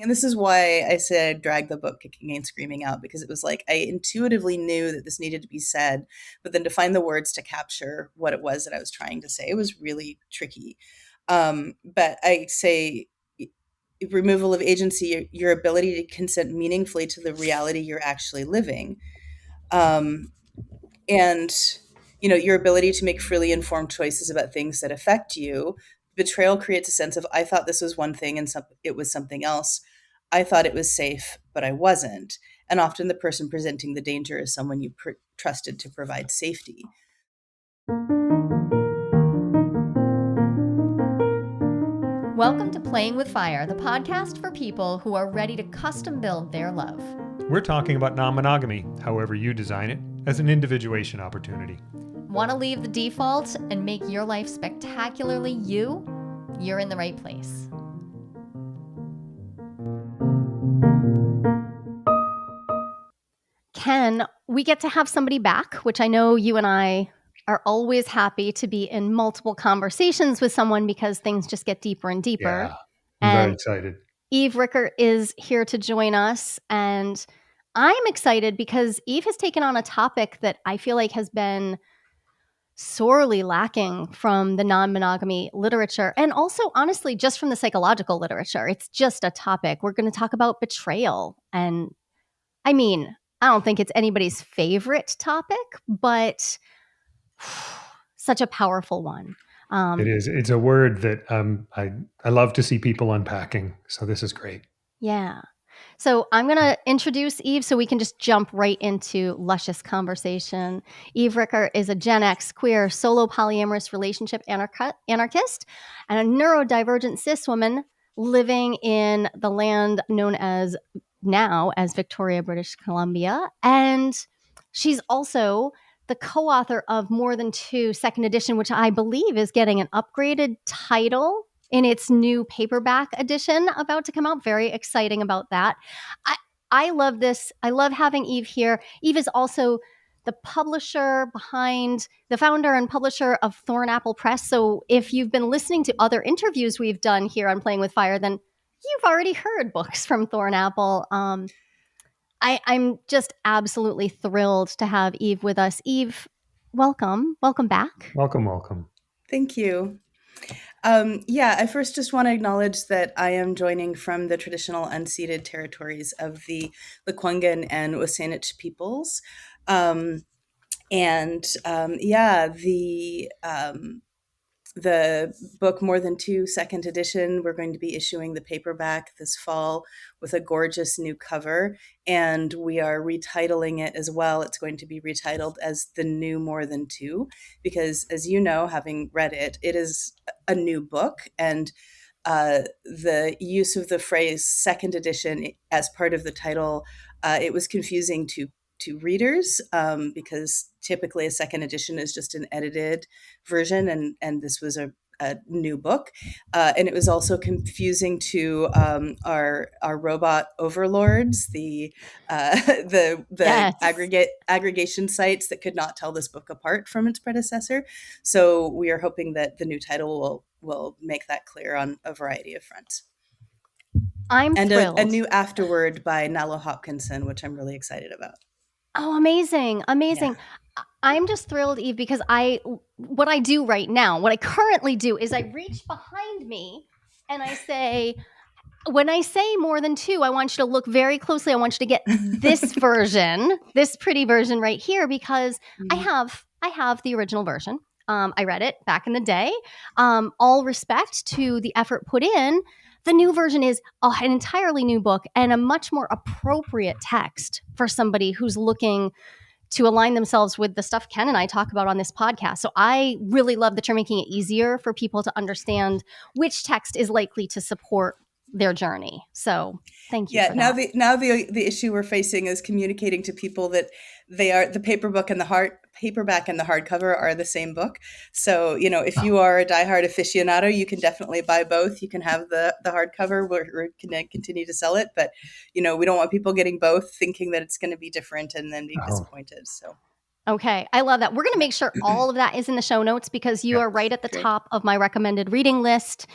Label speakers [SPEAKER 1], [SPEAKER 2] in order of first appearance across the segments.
[SPEAKER 1] And this is why I said drag the book kicking and screaming out, because it was like I intuitively knew that this needed to be said, but then to find the words to capture what it was that I was trying to say, it was really tricky. But I say removal of agency, your ability to consent meaningfully to the reality you're actually living. Um, and your ability to make freely informed choices about things that affect you. Betrayal creates a sense of, I thought this was one thing and it was something else. I thought it was safe, but I wasn't. And often the person presenting the danger is someone you trusted to provide safety.
[SPEAKER 2] Welcome to Playing with Fire, the podcast for people who are ready to custom build their love.
[SPEAKER 3] We're talking about non-monogamy, however you design it, as an individuation opportunity.
[SPEAKER 2] Want to leave the default and make your life spectacularly you? You're in the right place. Ken, we get to have somebody back, which I know you and I are always happy to be in multiple conversations with someone because things just get deeper and deeper.
[SPEAKER 3] Yeah, I'm very excited.
[SPEAKER 2] Eve Rickert is here to join us, and I'm excited because Eve has taken on a topic that I feel like has been sorely lacking from the non-monogamy literature, and also, honestly, just from the psychological literature. It's just a topic. We're going to talk about betrayal, and I mean, I don't think it's anybody's favorite topic, but such a powerful one.
[SPEAKER 3] It is. It's a word that I love to see people unpacking. So this is great.
[SPEAKER 2] Yeah. So I'm going to introduce Eve so we can just jump right into luscious conversation. Eve Rickert is a Gen X queer solo polyamorous relationship anarchist and a neurodivergent cis woman living in the land known as now as Victoria, British Columbia. And she's also the co-author of More Than Two second edition, which I believe is getting an upgraded title in its new paperback edition about to come out. Very exciting about that. I love this. I love having Eve here. Eve is also the publisher behind, the founder and publisher of Thornapple Press. So if you've been listening to other interviews we've done here on Playing with Fire, then you've already heard books from Thornapple. I'm just absolutely thrilled to have Eve with us. Eve, welcome. Welcome back.
[SPEAKER 3] Welcome.
[SPEAKER 1] Thank you. I first just want to acknowledge that I am joining from the traditional unceded territories of the Lekwungen and Wasanich peoples. The book More Than Two second edition, we're going to be issuing the paperback this fall with a gorgeous new cover, and we are retitling it as well. It's going to be retitled as The New More Than Two, because as you know, having read it, it is a new book, and the use of the phrase second edition as part of the title, it was confusing to readers because typically a second edition is just an edited version, and this was a new book, and it was also confusing to our robot overlords, the
[SPEAKER 2] Yes.
[SPEAKER 1] aggregation sites that could not tell this book apart from its predecessor. So we are hoping that the new title will make that clear on a variety of fronts.
[SPEAKER 2] I'm thrilled.
[SPEAKER 1] A new afterword by Nalo Hopkinson, which I'm really excited about.
[SPEAKER 2] Oh, amazing. Yeah. I'm just thrilled, Eve, because what I do right now, what I currently do is I reach behind me and I say, when I say More Than Two, I want you to look very closely. I want you to get this version, this pretty version right here, because I have the original version. I read it back in the day. All respect to the effort put in. The new version is an entirely new book and a much more appropriate text for somebody who's looking to align themselves with the stuff Ken and I talk about on this podcast. So I really love that you're making it easier for people to understand which text is likely to support their journey. So thank you.
[SPEAKER 1] Yeah. Now the issue we're facing is communicating to people that they are the paperback and the hardcover are the same book. So, if you are a diehard aficionado, you can definitely buy both. You can have the hardcover. We're going to continue to sell it, but we don't want people getting both thinking that it's going to be different and then being disappointed. So.
[SPEAKER 2] Okay. I love that. We're going to make sure all of that is in the show notes because you are right at the top of my recommended reading list,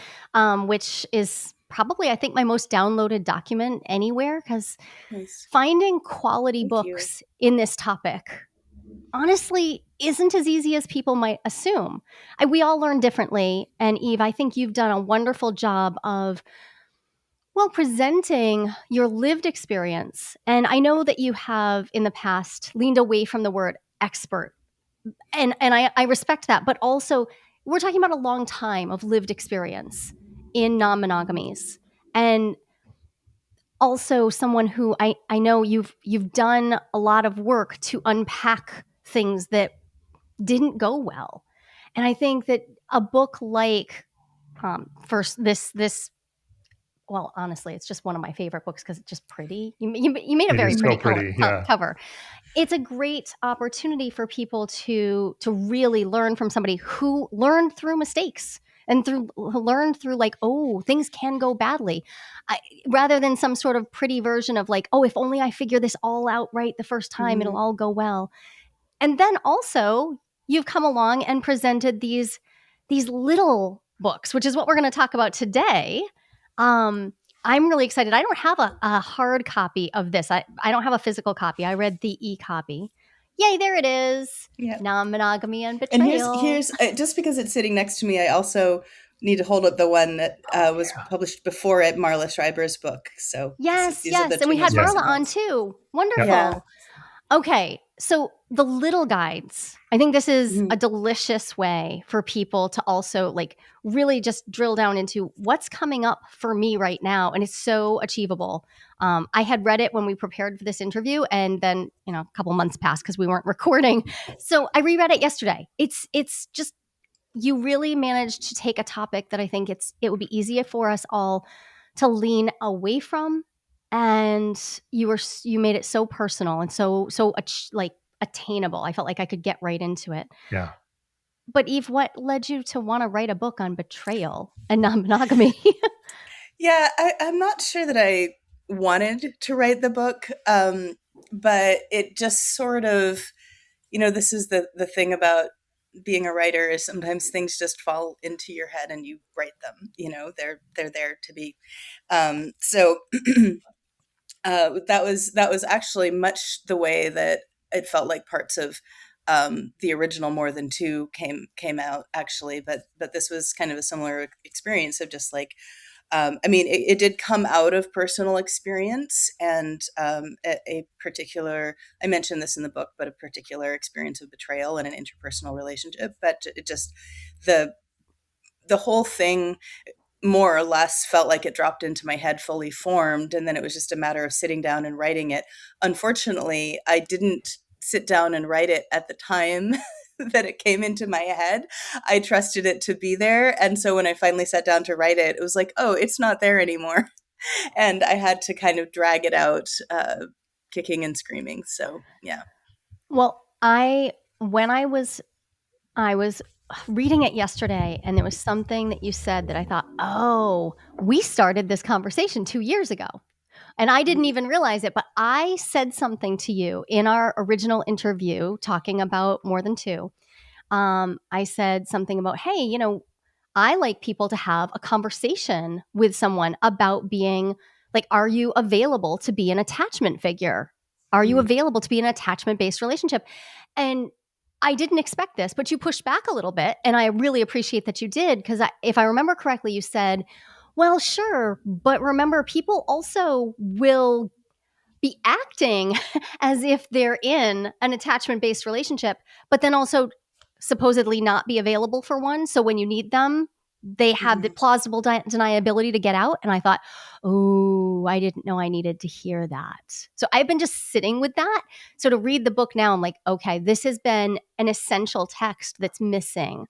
[SPEAKER 2] which is probably, I think, my most downloaded document anywhere, because
[SPEAKER 1] Nice.
[SPEAKER 2] finding quality
[SPEAKER 1] Thank you.
[SPEAKER 2] books in this topic honestly isn't as easy as people might assume. We all learn differently. And Eve, I think you've done a wonderful job of, well, presenting your lived experience. And I know that you have in the past leaned away from the word expert. And I respect that. But also, we're talking about a long time of lived experience in non-monogamies. And also someone who I know you've done a lot of work to unpack things that didn't go well. And I think that a book like first this well, honestly, it's just one of my favorite books because it's just pretty. You made a
[SPEAKER 3] It
[SPEAKER 2] very
[SPEAKER 3] is so
[SPEAKER 2] pretty
[SPEAKER 3] pretty. Yeah.
[SPEAKER 2] cover. It's a great opportunity for people to really learn from somebody who learned through mistakes and learned through like, oh, things can go badly, rather than some sort of pretty version of like, oh, if only I figure this all out right the first time, it'll all go well. And then also, you've come along and presented these little books, which is what we're going to talk about today. I'm really excited. I don't have a hard copy of this. I don't have a physical copy. I read the e-copy. Yay, there it is.
[SPEAKER 1] Yeah.
[SPEAKER 2] Non-monogamy and
[SPEAKER 1] And
[SPEAKER 2] betrayal.
[SPEAKER 1] here's just because it's sitting next to me, I also need to hold up the one that was published before it, Marla Schreiber's book. So
[SPEAKER 2] Yes,
[SPEAKER 1] these are the
[SPEAKER 2] yes. And
[SPEAKER 1] two
[SPEAKER 2] we had
[SPEAKER 1] most
[SPEAKER 2] Marla
[SPEAKER 1] recent
[SPEAKER 2] on
[SPEAKER 1] ones.
[SPEAKER 2] too. Wonderful.
[SPEAKER 1] Yeah.
[SPEAKER 2] Okay, so the little guides. I think this is
[SPEAKER 1] Mhm.
[SPEAKER 2] a delicious way for people to also like really just drill down into what's coming up for me right now, and it's so achievable. I had read it when we prepared for this interview, and then a couple months passed because we weren't recording. So I reread it yesterday. It's just, you really managed to take a topic that I think it would be easier for us all to lean away from, and you made it so personal and so like attainable. I felt like I could get right into it.
[SPEAKER 3] Yeah.
[SPEAKER 2] But Eve, what led you to want to write a book on betrayal and non-monogamy?
[SPEAKER 1] Yeah, I'm not sure that I wanted to write the book, but it just sort of, this is the thing about being a writer is sometimes things just fall into your head and you write them. They're there to be. So that was actually much the way that it felt like parts of the original More Than Two came out actually, but this was kind of a similar experience of just like I mean, it did come out of personal experience and a particular, I mentioned this in the book, but a particular experience of betrayal in an interpersonal relationship. But it just, the whole thing more or less felt like it dropped into my head fully formed. And then it was just a matter of sitting down and writing it. Unfortunately, I didn't sit down and write it at the time that it came into my head. I trusted it to be there. And so when I finally sat down to write it, it was like, oh, it's not there anymore. And I had to kind of drag it out, kicking and screaming. So, yeah.
[SPEAKER 2] Well, when I was reading it yesterday, and there was something that you said that I thought, oh, we started this conversation 2 years ago. And I didn't even realize it, but I said something to you in our original interview talking about More Than Two. I said something about, hey, I like people to have a conversation with someone about being like, are you available to be an attachment figure? Are you
[SPEAKER 1] Mhm.
[SPEAKER 2] available to be an attachment based relationship? And I didn't expect this, but you pushed back a little bit. And I really appreciate that you did, because if I remember correctly, you said, well, sure, but remember, people also will be acting as if they're in an attachment based relationship, but then also supposedly not be available for one. So when you need them, they have the
[SPEAKER 1] Mhm.
[SPEAKER 2] plausible deniability to get out. And I thought, oh, I didn't know I needed to hear that. So I've been just sitting with that. So to read the book now, I'm like, okay, this has been an essential text that's missing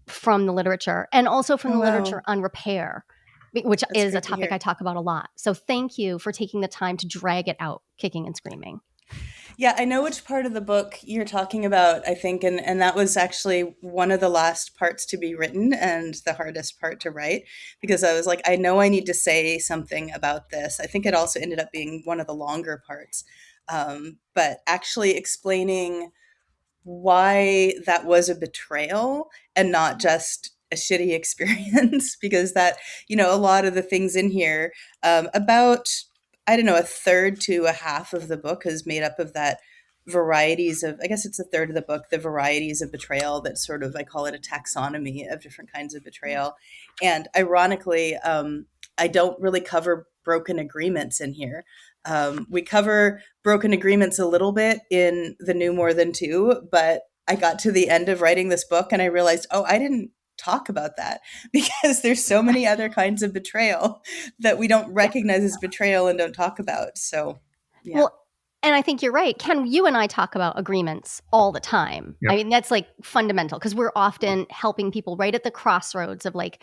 [SPEAKER 2] from the literature, and also from
[SPEAKER 1] Oh,
[SPEAKER 2] the
[SPEAKER 1] wow.
[SPEAKER 2] literature on repair, which
[SPEAKER 1] That's
[SPEAKER 2] is a
[SPEAKER 1] great to
[SPEAKER 2] topic I
[SPEAKER 1] hear.
[SPEAKER 2] talk about a lot. So thank you for taking the time to drag it out kicking and screaming.
[SPEAKER 1] Yeah, I know which part of the book you're talking about, I think, and that was actually one of the last parts to be written and the hardest part to write, because I was like, I know I need to say something about this. I think it also ended up being one of the longer parts. But actually explaining why that was a betrayal and not just a shitty experience because that, a lot of the things in here, about, I don't know, a third to a half of the book is made up of that varieties of, I guess it's a third of the book, the varieties of betrayal that sort of, I call it a taxonomy of different kinds of betrayal. And ironically, I don't really cover broken agreements in here. We cover broken agreements a little bit in The New More Than Two, but I got to the end of writing this book and I realized, oh, I didn't talk about that because there's so many other kinds of betrayal that we don't recognize as betrayal and don't talk about. So, yeah.
[SPEAKER 2] Well, and I think you're right. Ken, you and I talk about agreements all the time.
[SPEAKER 3] Yep.
[SPEAKER 2] I mean, that's like fundamental because we're often helping people right at the crossroads of like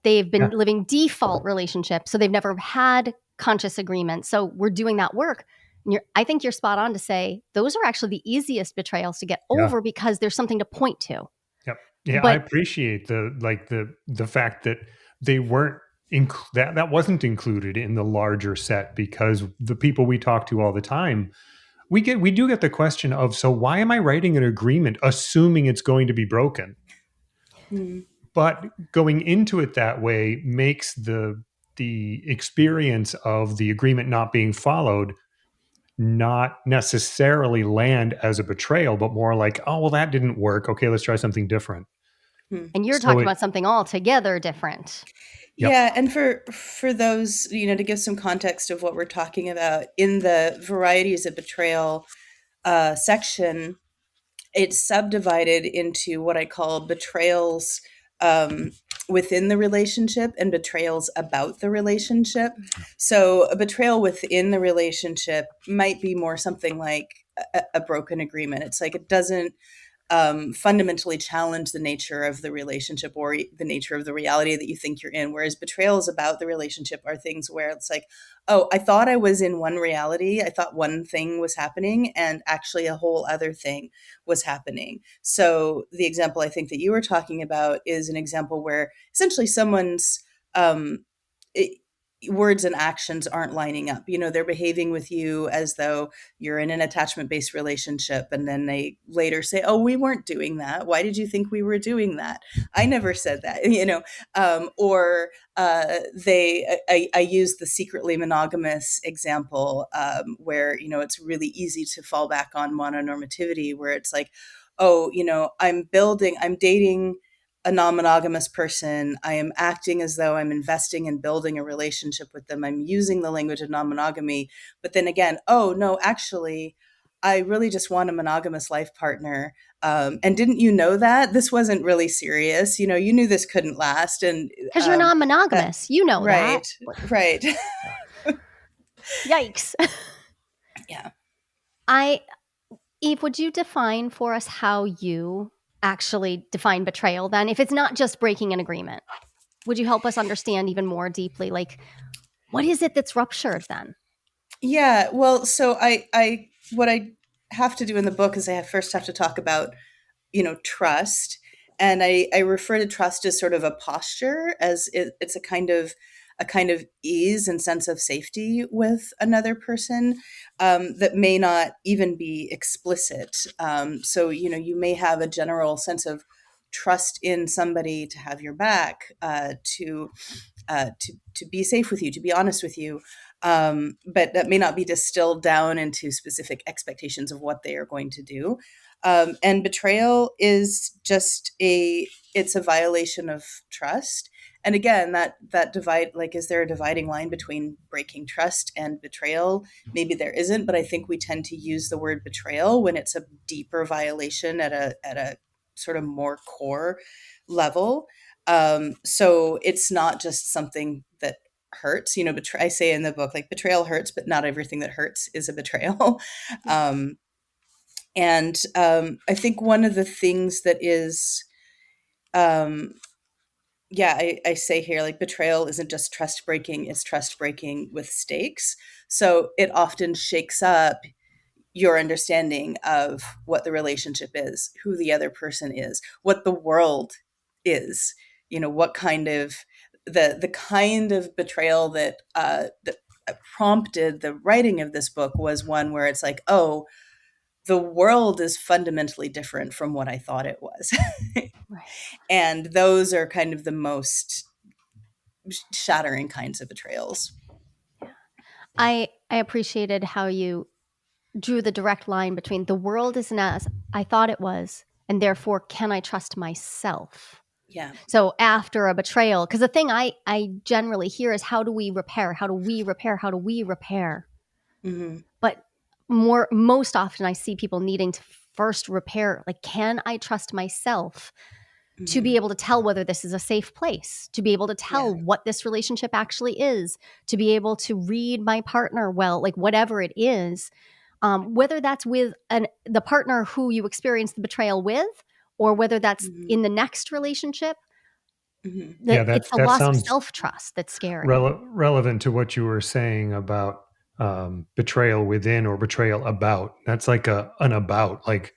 [SPEAKER 2] they've been living default relationships. So they've never had conscious agreement. So we're doing that work. And I think you're spot on to say those are actually the easiest betrayals to get over because there's something to point to.
[SPEAKER 3] Yep. Yeah,
[SPEAKER 2] But
[SPEAKER 3] I appreciate the fact that they weren't that wasn't included in the larger set, because the people we talk to all the time, we do get the question of, so why am I writing an agreement assuming it's going to be broken? But going into it that way makes the experience of the agreement not being followed not necessarily land as a betrayal, but more like, oh, well, that didn't work. Okay, let's try something different.
[SPEAKER 2] And you're talking about something altogether different.
[SPEAKER 3] Yep.
[SPEAKER 1] Yeah, and for those, to give some context of what we're talking about, in the varieties of betrayal section, it's subdivided into what I call betrayals within the relationship and betrayals about the relationship. So a betrayal within the relationship might be more something like a broken agreement. It's like it doesn't fundamentally challenge the nature of the relationship or the nature of the reality that you think you're in. Whereas betrayals about the relationship are things where it's like, oh, I thought I was in one reality. I thought one thing was happening and actually a whole other thing was happening. So the example I think that you were talking about is an example where essentially someone's words and actions aren't lining up. They're behaving with you as though you're in an attachment-based relationship, and then they later say, oh, we weren't doing that. Why did you think we were doing that? I never said that. Or I use the secretly monogamous example, where it's really easy to fall back on mononormativity, where it's like, oh, I'm dating a non-monogamous person. I am acting as though I'm investing in building a relationship with them. I'm using the language of non-monogamy. But then again, oh, no, actually, I really just want a monogamous life partner. And didn't you know that? This wasn't really serious. You knew this couldn't last. And
[SPEAKER 2] because you're non-monogamous. That.
[SPEAKER 1] Right. Right.
[SPEAKER 2] Yikes.
[SPEAKER 1] Yeah.
[SPEAKER 2] Eve, would you define for us how you actually define betrayal then? If it's not just breaking an agreement, would you help us understand even more deeply, like, what is it that's ruptured then?
[SPEAKER 1] Yeah, well, so what I have to do in the book is I first have to talk about, trust. And I refer to trust as sort of a posture, as it's a kind of ease and sense of safety with another person, that may not even be explicit. So, you may have a general sense of trust in somebody to have your back, to be safe with you, to be honest with you. But that may not be distilled down into specific expectations of what they are going to do. And betrayal is just it's a violation of trust. And again, that divide, like, is there a dividing line between breaking trust and betrayal? Maybe there isn't, but I think we tend to use the word betrayal when it's a deeper violation at a sort of more core level. So it's not just something that hurts. I say in the book, like, betrayal hurts, but not everything that hurts is a betrayal. And I think one of the things that is, I say here, like, betrayal isn't just trust breaking, it's trust breaking with stakes. So it often shakes up your understanding of what the relationship is, who the other person is, what the world is, what kind of the kind of betrayal that prompted the writing of this book was one where it's like, oh, the world is fundamentally different from what I thought it was.
[SPEAKER 2] Right.
[SPEAKER 1] And those are kind of the most shattering kinds of betrayals.
[SPEAKER 2] I appreciated how you drew the direct line between the world isn't as I thought it was, and therefore can I trust myself?
[SPEAKER 1] Yeah.
[SPEAKER 2] So after a betrayal, because the thing I generally hear is how do we repair? How do we repair? How do we repair?
[SPEAKER 1] Mm-hmm.
[SPEAKER 2] But most often I see people needing to first repair, like, can I trust myself to be able to tell whether this is a safe place, to be able to tell what this relationship actually is, to be able to read my partner well, like whatever it is, whether that's with the partner who you experienced the betrayal with, or whether that's in the next relationship.
[SPEAKER 3] Yeah,
[SPEAKER 2] It's the
[SPEAKER 3] that
[SPEAKER 2] loss of
[SPEAKER 3] sounds
[SPEAKER 2] self-trust that's scary.
[SPEAKER 3] relevant to what you were saying about betrayal within or betrayal about. That's like an about. Like,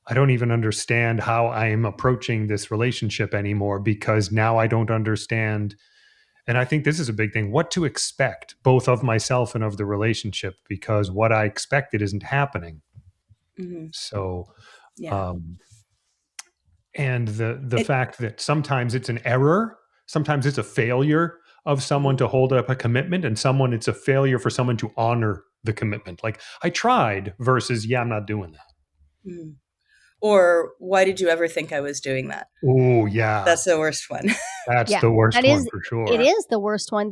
[SPEAKER 3] I don't even understand how I am approaching this relationship anymore because now I don't understand. And I think this is a big thing, what to expect, both of myself and of the relationship, because what I expected isn't happening. So,
[SPEAKER 1] Yeah.
[SPEAKER 3] um, and the fact that sometimes it's an error, sometimes it's a failure of someone to hold up a commitment, and it's a failure for someone to honor the commitment. Like, I tried versus, yeah, I'm not doing that.
[SPEAKER 1] Mm-hmm. Or why did you ever think I was doing that?
[SPEAKER 3] Oh, yeah.
[SPEAKER 1] That's the worst one.
[SPEAKER 3] That's
[SPEAKER 2] Yeah,
[SPEAKER 3] the worst
[SPEAKER 2] that
[SPEAKER 3] one
[SPEAKER 2] is,
[SPEAKER 3] for
[SPEAKER 2] it
[SPEAKER 3] sure.
[SPEAKER 2] is the worst one.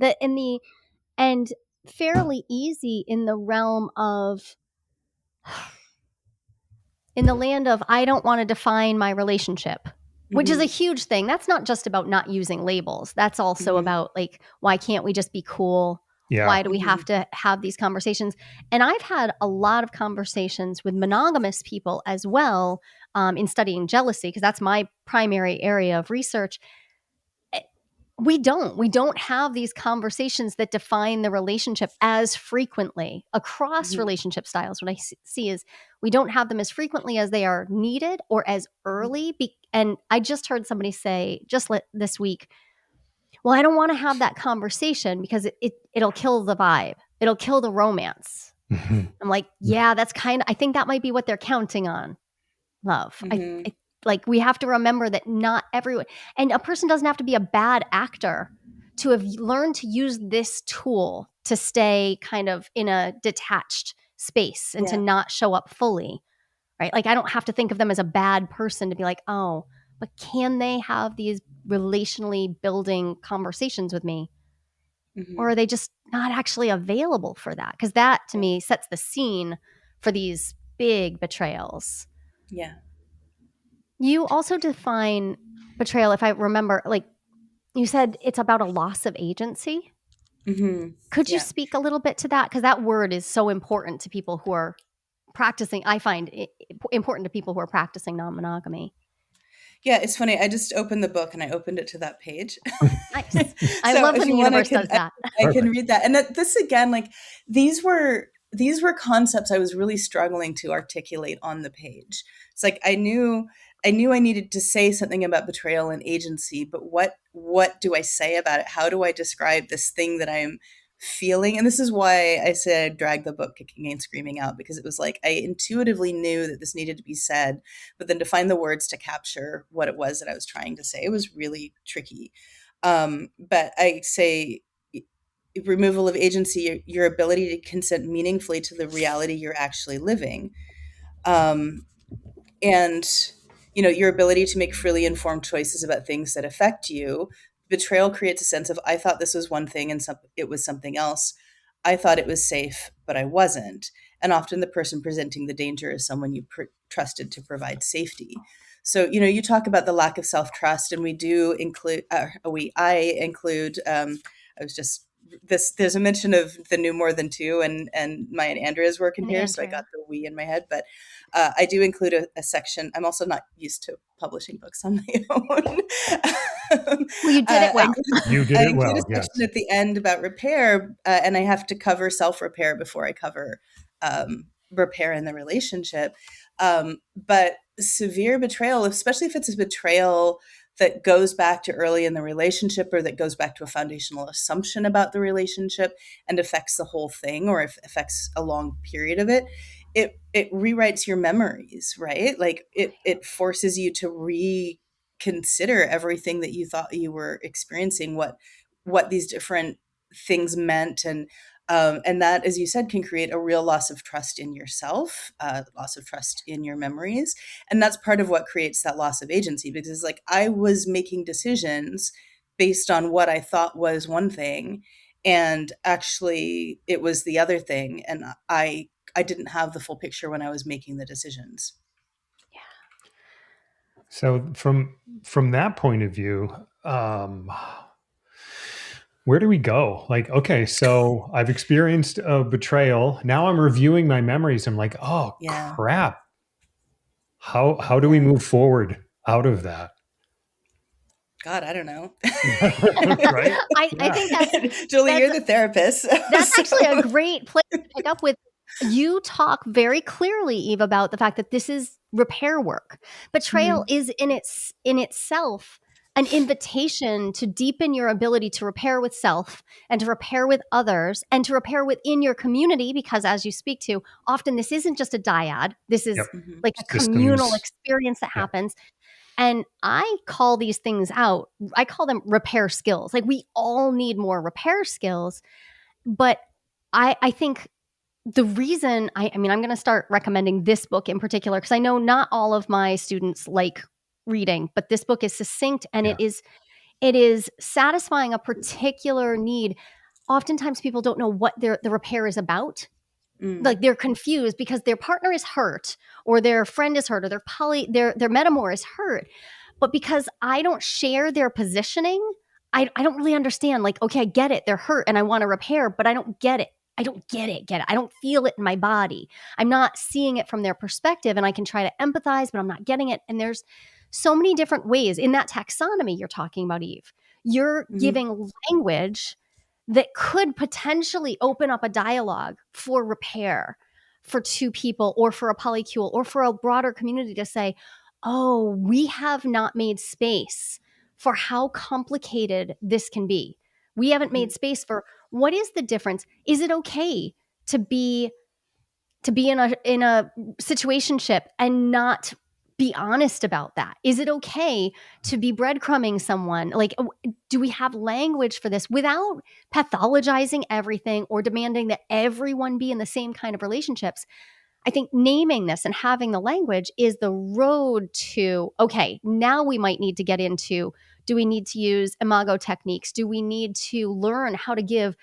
[SPEAKER 2] And fairly easy in the realm of, in the land of, I don't want to define my relationship, which is a huge thing. That's not just about not using labels. That's also about, like, why can't we just be cool?
[SPEAKER 3] Yeah.
[SPEAKER 2] Why do we have to have these conversations? And I've had a lot of conversations with monogamous people as well, in studying jealousy, because that's my primary area of research. We don't have these conversations that define the relationship as frequently across relationship styles. What I see is we don't have them as frequently as they are needed or as early. And I just heard somebody say this week, well, I don't want to have that conversation because it'll kill the vibe. It'll kill the romance. I'm like, yeah, I think that might be what they're counting on. Love. Like, we have to remember that not everyone, and a person doesn't have to be a bad actor to have learned to use this tool to stay kind of in a detached space and to not show up fully, right? Like, I don't have to think of them as a bad person to be like, oh, but can they have these relationally building conversations with me? Or are they just not actually available for that? Because that, to me, sets the scene for these big betrayals.
[SPEAKER 1] Yeah.
[SPEAKER 2] You also define betrayal, if I remember, like you said, it's about a loss of agency. Could you speak a little bit to that? Because that word is so important to people who are practicing. I find it important to people who are practicing non-monogamy.
[SPEAKER 1] Yeah, it's funny. I just opened the book and I opened it to that page.
[SPEAKER 2] Nice. I
[SPEAKER 1] So
[SPEAKER 2] love
[SPEAKER 1] if
[SPEAKER 2] when the
[SPEAKER 1] you want,
[SPEAKER 2] universe does that.
[SPEAKER 1] I can read that. And this again, like, these were concepts I was really struggling to articulate on the page. It's like I knew I needed to say something about betrayal and agency, but what do I say about it? How do I describe this thing that I'm feeling? And this is why I said I dragged the book kicking and screaming out, because it was like I intuitively knew that this needed to be said, but then to find the words to capture what it was that I was trying to say, it was really tricky. But I say removal of agency, your ability to consent meaningfully to the reality you're actually living. And your ability to make freely informed choices about things that affect you. Betrayal creates a sense of, I thought this was one thing and it was something else. I thought it was safe, but I wasn't. And often the person presenting the danger is someone you trusted to provide safety. So, you talk about the lack of self-trust, and we do include, I include, I was just, there's a mention of the new more than two and Maya and Andrea's work in
[SPEAKER 2] And
[SPEAKER 1] here. So I
[SPEAKER 2] Andrea.
[SPEAKER 1] got the we in my head, but I do include a section. I'm also not used to publishing books on my own.
[SPEAKER 2] Well, you did it well.
[SPEAKER 3] You did
[SPEAKER 1] I
[SPEAKER 3] it
[SPEAKER 1] include
[SPEAKER 3] well,
[SPEAKER 1] a
[SPEAKER 3] yes.
[SPEAKER 1] section at the end about repair, and I have to cover self-repair before I cover repair in the relationship. But severe betrayal, especially if it's a betrayal that goes back to early in the relationship, or that goes back to a foundational assumption about the relationship and affects the whole thing, or if affects a long period of it, it rewrites your memories, right? Like it forces you to consider everything that you thought you were experiencing, what these different things meant, and that, as you said, can create a real loss of trust in yourself, loss of trust in your memories, and that's part of what creates that loss of agency, because it's like I was making decisions based on what I thought was one thing, and actually it was the other thing, and I didn't have the full picture when I was making the decisions.
[SPEAKER 3] So from that point of view, where do we go? Like, okay, so I've experienced a betrayal. Now I'm reviewing my memories. I'm like, oh
[SPEAKER 1] Yeah.
[SPEAKER 3] crap. How do we move forward out of that?
[SPEAKER 1] God, I don't know.
[SPEAKER 3] Right?
[SPEAKER 2] I think that's
[SPEAKER 1] Julie, you're the therapist.
[SPEAKER 2] that's actually a great place to pick up with. You talk very clearly, Eve, about the fact that this is repair work. Betrayal is in itself an invitation to deepen your ability to repair with self and to repair with others and to repair within your community, because as you speak to, often this isn't just a dyad. This is
[SPEAKER 3] Yep.
[SPEAKER 2] like a communal experience that happens. And I call these things out. I call them repair skills. Like, we all need more repair skills. But I think the reason I mean, I'm going to start recommending this book in particular, because I know not all of my students like reading, but this book is succinct and it is satisfying a particular need. Oftentimes people don't know what the repair is about. Like, they're confused because their partner is hurt or their friend is hurt or their metamor is hurt. But because I don't share their positioning, I don't really understand. Like, okay, I get it. They're hurt and I want to repair, but I don't get it. I don't get it. I don't feel it in my body. I'm not seeing it from their perspective, and I can try to empathize, but I'm not getting it. And there's so many different ways in that taxonomy you're talking about, Eve. You're giving language that could potentially open up a dialogue for repair for two people or for a polycule or for a broader community to say, oh, we have not made space for how complicated this can be. We haven't made space for what is the difference. Is it okay to be in a situationship and not be honest about that? Is it okay to be breadcrumbing someone? Like, do we have language for this without pathologizing everything or demanding that everyone be in the same kind of relationships? I think naming this and having the language is the road to, okay, now we might need to get into, do we need to use imago techniques? Do we need to learn how to give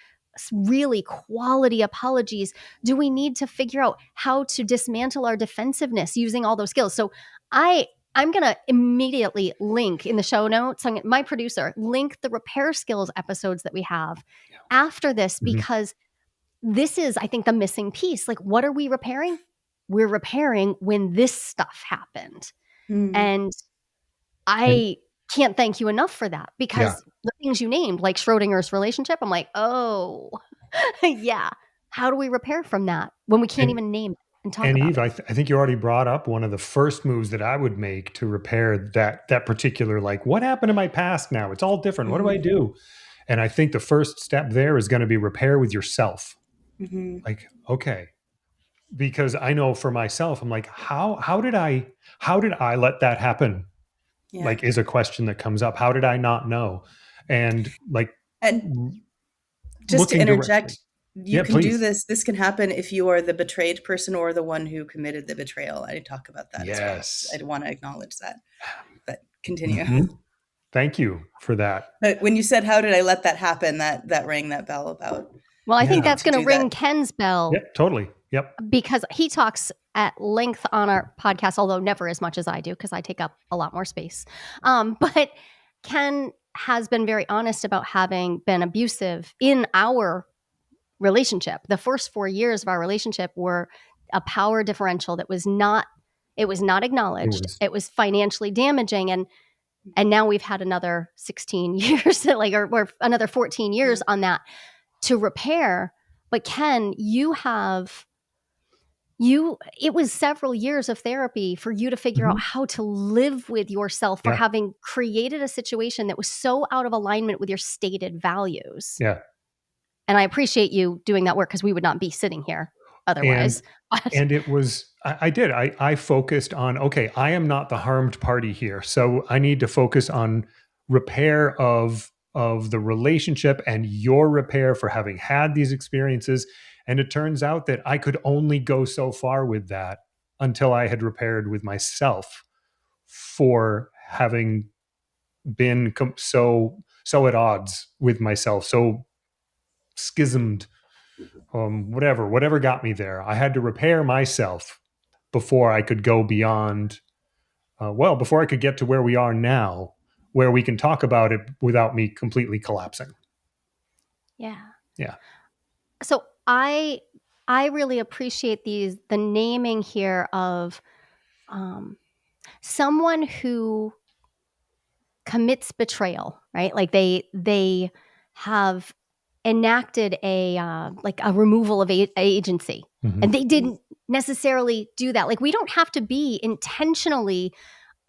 [SPEAKER 2] really quality apologies? Do we need to figure out how to dismantle our defensiveness using all those skills? So I'm going to immediately link in the show notes, my producer, link the repair skills episodes that we have after this, because this is, I think, the missing piece. Like, what are we repairing? We're repairing when this stuff happened. And I can't thank you enough for that, because the things you named, like Schrodinger's relationship, I'm like, oh, yeah. How do we repair from that when we can't even name it and talk about
[SPEAKER 3] Eve,
[SPEAKER 2] it?
[SPEAKER 3] I think you already brought up one of the first moves that I would make to repair that particular, like, what happened in my past now? It's all different. What do I do? And I think the first step there is going to be repair with yourself. Like, okay, because I know for myself, I'm like, how did I let that happen?
[SPEAKER 1] Yeah.
[SPEAKER 3] Like, is a question that comes up. How did I not know? And like,
[SPEAKER 1] and just to interject, you can do this. This can happen if you are the betrayed person or the one who committed the betrayal. I talk about that as well. I want to acknowledge that, but continue.
[SPEAKER 3] Thank you for that.
[SPEAKER 1] But when you said, how did I let that happen? That rang that bell about.
[SPEAKER 2] Well, I think that's going to ring Ken's bell.
[SPEAKER 3] Yep, totally. Yep.
[SPEAKER 2] Because he talks at length on our podcast, although never as much as I do, because I take up a lot more space. But Ken has been very honest about having been abusive in our relationship. The first 4 years of our relationship were a power differential that was not acknowledged. It was financially damaging. And now we've had another 16 years, or another 14 years on that to repair. But Ken, it was several years of therapy for you to figure out how to live with yourself for having created a situation that was so out of alignment with your stated values.
[SPEAKER 3] Yeah.
[SPEAKER 2] And I appreciate you doing that work, because we would not be sitting here. otherwise. But
[SPEAKER 3] And it was, I focused on, okay, I am not the harmed party here. So I need to focus on repair of the relationship and your repair for having had these experiences. And it turns out that I could only go so far with that until I had repaired with myself for having been so at odds with myself, so schismed, whatever got me there. I had to repair myself before I could go beyond, before I could get to where we are now, where we can talk about it without me completely collapsing.
[SPEAKER 2] yeah.
[SPEAKER 3] Yeah.
[SPEAKER 2] So I really appreciate the naming here of someone who commits betrayal, right? Like they have enacted a like a removal of agency, and they didn't necessarily do that. Like we don't have to be intentionally,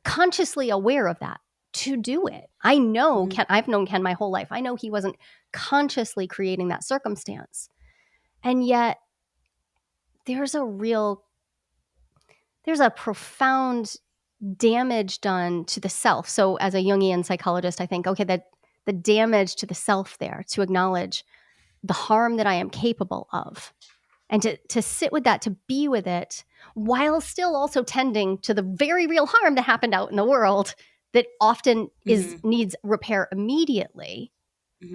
[SPEAKER 2] consciously aware of that to do it. I know Ken. I've known Ken my whole life. I know he wasn't consciously creating that circumstance, and yet there's a profound damage done to the self. So as a Jungian psychologist, I think, okay, that the damage to the self there, to acknowledge the harm that I am capable of, and to sit with that, to be with it, while still also tending to the very real harm that happened out in the world that often needs repair immediately.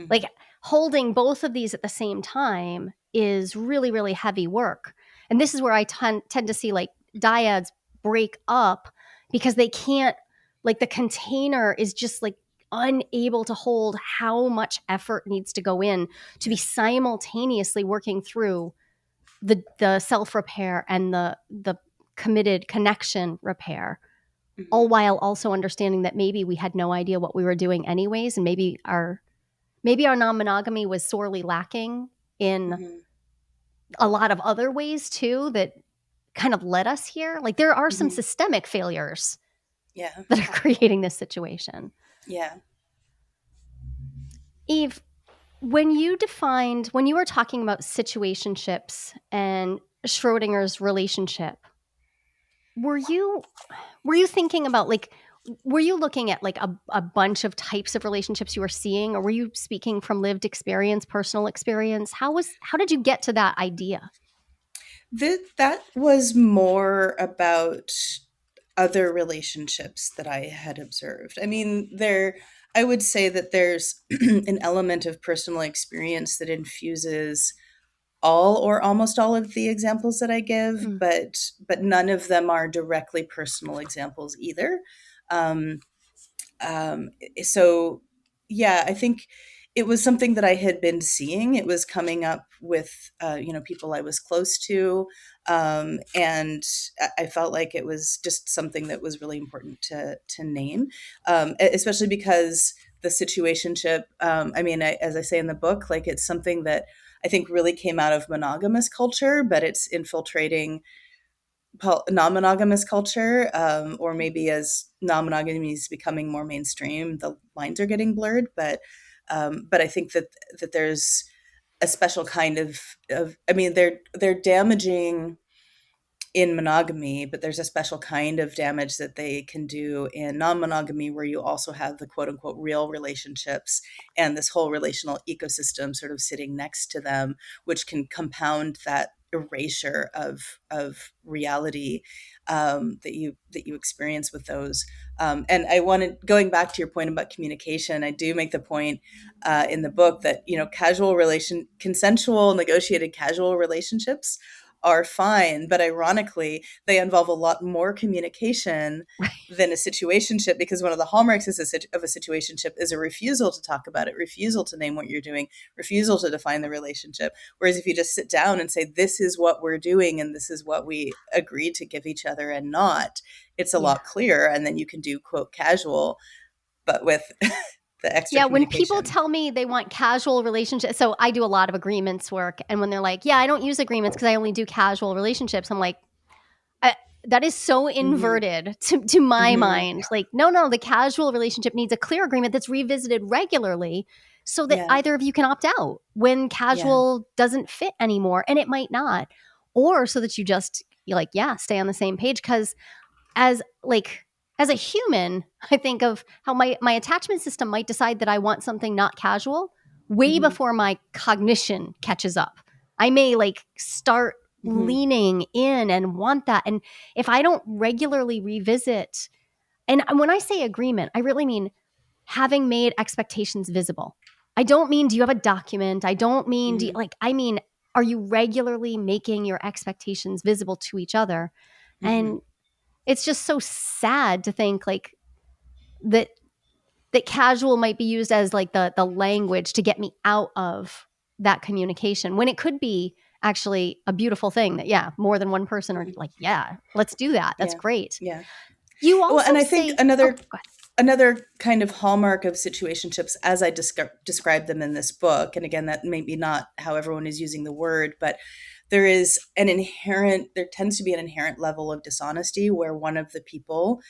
[SPEAKER 2] Like holding both of these at the same time is really, really heavy work. And this is where I tend to see like dyads break up because they can't, like the container is just like unable to hold how much effort needs to go in to be simultaneously working through the self-repair and the committed connection repair, all while also understanding that maybe we had no idea what we were doing anyways, and maybe our non-monogamy was sorely lacking in a lot of other ways too that kind of led us here. Like there are some systemic failures that are creating this situation.
[SPEAKER 1] Yeah.
[SPEAKER 2] Eve, when you were talking about situationships and Schrodinger's relationship, were you thinking about like, were you looking at like a bunch of types of relationships you were seeing, or were you speaking from lived experience, personal experience? How did you get to that idea?
[SPEAKER 1] That was more about other relationships that I had observed. I mean, I would say that there's an element of personal experience that infuses all or almost all of the examples that I give, but none of them are directly personal examples either. So yeah, I think it was something that I had been seeing. It was coming up with, people I was close to. And I felt like it was just something that was really important to name, especially because the situationship, as I say in the book, like it's something that I think really came out of monogamous culture, but it's infiltrating non-monogamous culture, or maybe as non-monogamy is becoming more mainstream, the lines are getting blurred. But I think that there's a special kind of they're damaging in monogamy, but there's a special kind of damage that they can do in non-monogamy, where you also have the quote unquote real relationships and this whole relational ecosystem sort of sitting next to them, which can compound that erasure of reality that you experience with those. And I wanted, going back to your point about communication, I do make the point in the book that consensual, negotiated, casual relationships are fine, but ironically, they involve a lot more communication than a situationship, because one of the hallmarks of a situationship is a refusal to talk about it, refusal to name what you're doing, refusal to define the relationship. Whereas if you just sit down and say, this is what we're doing and this is what we agreed to give each other and not, it's a lot clearer. And then you can do quote casual, but with the extra
[SPEAKER 2] when people tell me they want casual relationships, so I do a lot of agreements work, and when they're like, I don't use agreements because I only do casual relationships, I'm like, that is so inverted to my mind. Like, no, the casual relationship needs a clear agreement that's revisited regularly so that either of you can opt out when casual doesn't fit anymore, and it might not. or so that you just stay on the same page. Because as a human, I think of how my attachment system might decide that I want something not casual way before my cognition catches up. I may start leaning in and want that. And if I don't regularly revisit, and when I say agreement, I really mean having made expectations visible. I don't mean, do you have a document? I don't mean, I mean, are you regularly making your expectations visible to each other? And it's just so sad to think that casual might be used as the language to get me out of that communication, when it could be actually a beautiful thing that, more than one person are let's do that. That's great.
[SPEAKER 1] Yeah.
[SPEAKER 2] You also
[SPEAKER 1] and I think
[SPEAKER 2] say,
[SPEAKER 1] another kind of hallmark of situationships, as I describe them in this book, and again, that may be not how everyone is using the word, but there tends to be an inherent level of dishonesty where one of the people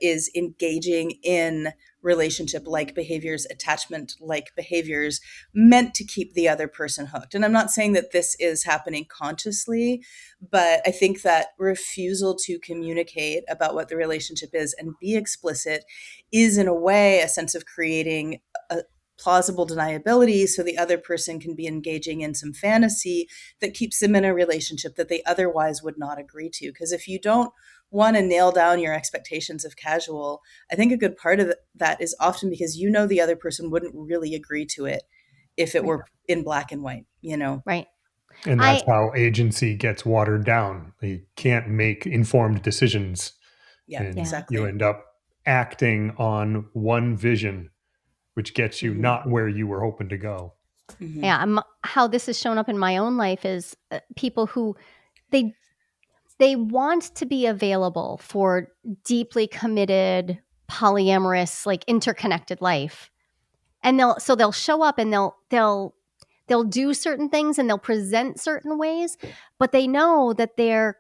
[SPEAKER 1] is engaging in relationship-like behaviors, attachment-like behaviors, meant to keep the other person hooked. And I'm not saying that this is happening consciously, but I think that refusal to communicate about what the relationship is and be explicit is, in a way, a sense of creating a plausible deniability so the other person can be engaging in some fantasy that keeps them in a relationship that they otherwise would not agree to. Because if you don't want to nail down your expectations of casual, I think a good part of that is often because the other person wouldn't really agree to it if it were in black and white,
[SPEAKER 2] Right.
[SPEAKER 3] And that's how agency gets watered down. You can't make informed decisions.
[SPEAKER 1] Yeah,
[SPEAKER 3] and
[SPEAKER 1] exactly.
[SPEAKER 3] You end up acting on one vision, which gets you not where you were hoping to go.
[SPEAKER 2] Yeah, how this has shown up in my own life is people who they want to be available for deeply committed, polyamorous, interconnected life, and they'll show up and they'll do certain things and they'll present certain ways, but they know that their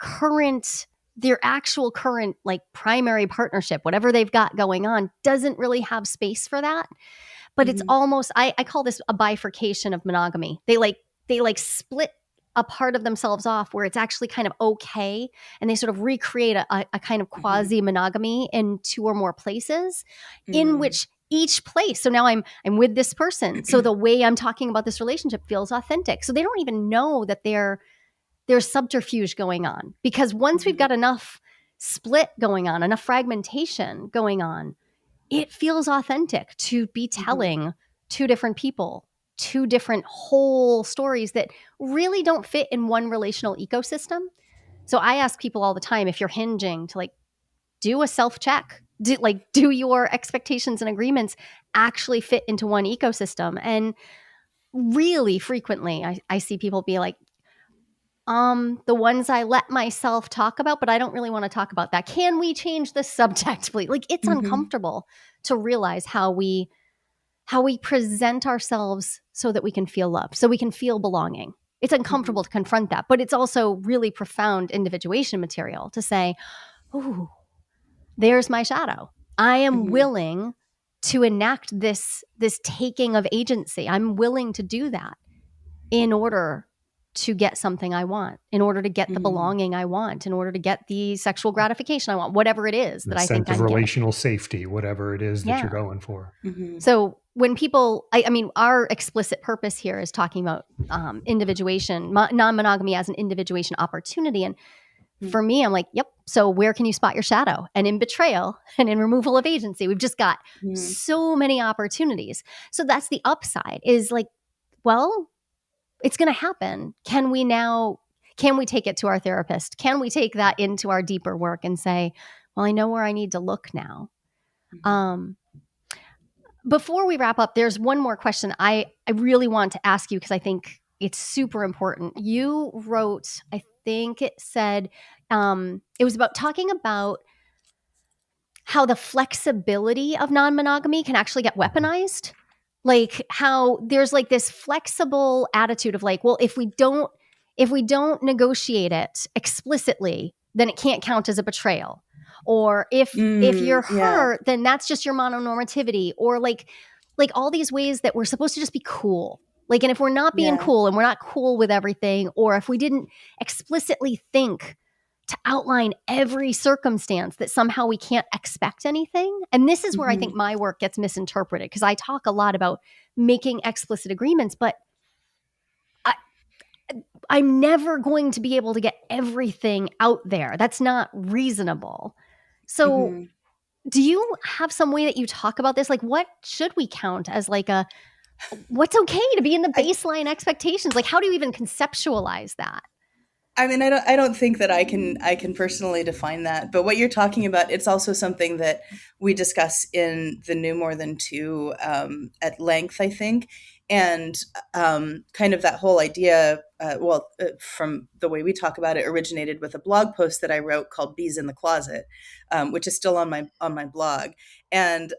[SPEAKER 2] actual current primary partnership, whatever they've got going on, doesn't really have space for that. But it's almost, I call this a bifurcation of monogamy. They split a part of themselves off where it's actually kind of okay, and they sort of recreate a kind of quasi monogamy in two or more places, in which each place. So now I'm with this person. So the way I'm talking about this relationship feels authentic. So they don't even know that there's subterfuge going on, because once we've got enough split going on, enough fragmentation going on, it feels authentic to be telling two different people, two different whole stories that really don't fit in one relational ecosystem. So I ask people all the time, if you're hinging, to do a self-check. Do your expectations and agreements actually fit into one ecosystem? And really frequently, I see people be like, the ones I let myself talk about, but I don't really want to talk about that. Can we change the subject, please? It's uncomfortable to realize how we present ourselves so that we can feel love, so we can feel belonging. It's uncomfortable to confront that, but it's also really profound individuation material to say, oh, there's my shadow. I am willing to enact this taking of agency. I'm willing to do that in order to get something I want, in order to get the belonging I want, in order to get the sexual gratification I want, whatever it is that I think I'm
[SPEAKER 3] sense of relational safety, whatever it is that you're going for.
[SPEAKER 2] So when people, I mean, our explicit purpose here is talking about individuation, non-monogamy as an individuation opportunity. And for me, I'm like, yep. So where can you spot your shadow? And in betrayal and in removal of agency, we've just got so many opportunities. So that's the upside, is well, it's going to happen. Can we take it to our therapist? Can we take that into our deeper work and say, well, I know where I need to look now? Before we wrap up, there's one more question I really want to ask you, because I think it's super important. You wrote, I think it said, it was about talking about how the flexibility of non-monogamy can actually get weaponized. How there's this flexible attitude of well, if we don't negotiate it explicitly, then it can't count as a betrayal. Or if you're hurt, then that's just your mononormativity. Or all these ways that we're supposed to just be cool. Like, and if we're not being
[SPEAKER 1] Yeah.
[SPEAKER 2] cool and we're not cool with everything, or if we didn't explicitly think to outline every circumstance, that somehow we can't expect anything. And this is where I think my work gets misinterpreted, because I talk a lot about making explicit agreements, but I'm never going to be able to get everything out there. That's not reasonable. So do you have some way that you talk about this? Like, what should we count as like what's okay to be in the baseline expectations? Like, how do you even conceptualize that?
[SPEAKER 1] I mean, I don't think that I can personally define that, but what you're talking about, it's also something that we discuss in the New More Than Two at length, I think, and kind of that whole idea. From the way we talk about it, originated with a blog post that I wrote called "Bees in the Closet," which is still on my blog, and